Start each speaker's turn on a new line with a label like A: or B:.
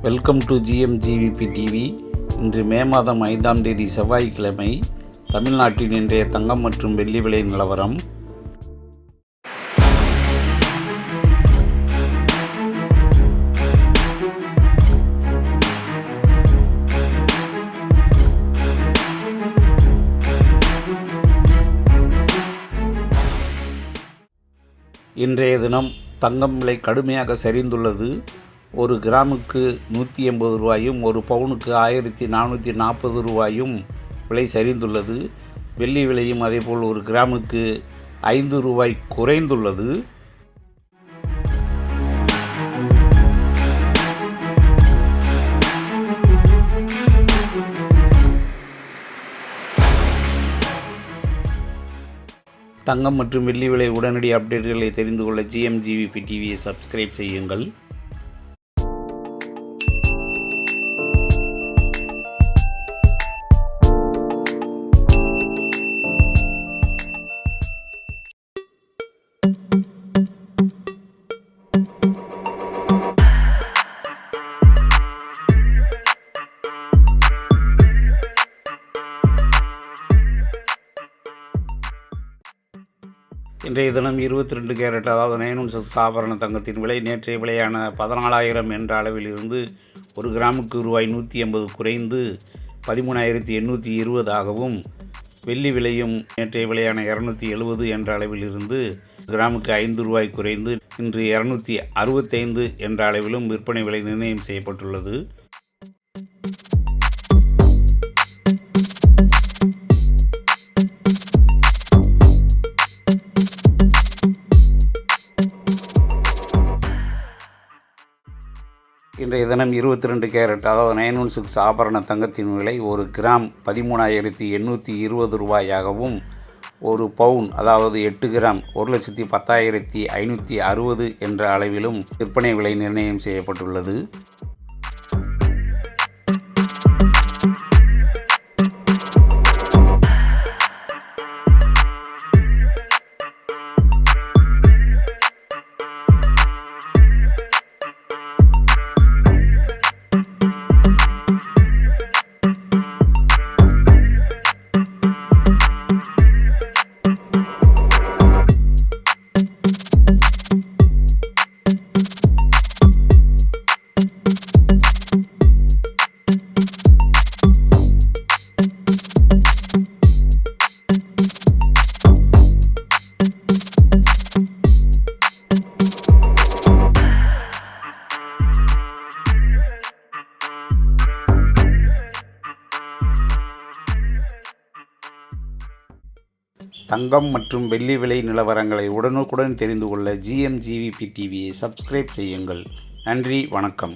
A: Welcome to GMGVP TV. இன்று மே மாதம் 5ஆம் தேதி செவ்வாய்க்கிழமை. தமிழ்நாட்டின் இன்றைய தங்கம் மற்றும் வெள்ளி விலை நிலவரம். இன்றைய தினம் தங்கம் விலை கடுமையாக சரிந்துள்ளது. ஒரு கிராமுக்கு 180 ரூபாயும் ஒரு பவுனுக்கு 1440 ரூபாயும் விலை சரிந்துள்ளது. வெள்ளி விலையும் அதேபோல் ஒரு கிராமுக்கு 5 ரூபாய் குறைந்துள்ளது. தங்கம் மற்றும் வெள்ளி விலை உடனடி அப்டேட்டுகளை தெரிந்து கொள்ள GMGVP டிவியை சப்ஸ்கிரைப் செய்யுங்கள். இன்றைய தினம் 22 கேரட் அதாவது 9 ounces ஆபரண தங்கத்தின் விலை நேற்றைய விலையான 14,000 என்ற அளவில் இருந்து ஒரு கிராமுக்கு ரூபாய் 180 குறைந்து 13,820 ஆகவும், வெள்ளி விலையும் நேற்றைய விலையான 270 என்ற அளவில் இருந்து கிராமுக்கு 5 ரூபாய் குறைந்து இன்று 265 என்ற அளவிலும் விற்பனை விலை நிர்ணயம் செய்யப்பட்டுள்ளது. இன்றைய தினம் 22 கேரட் அதாவது 9 ounces ஆபரண தங்கத்தின் விலை ஒரு கிராம் 13,820 ரூபாயாகவும், ஒரு பவுன் அதாவது 8 கிராம் 1,10,560 என்ற அளவிலும் விற்பனை விலை நிர்ணயம் செய்யப்பட்டுள்ளது. தங்கம் மற்றும் வெள்ளி விலை நிலவரங்களை உடனுக்குடன் தெரிந்து கொள்ள GMGVP டிவியை சப்ஸ்கிரைப் செய்யுங்கள். நன்றி, வணக்கம்.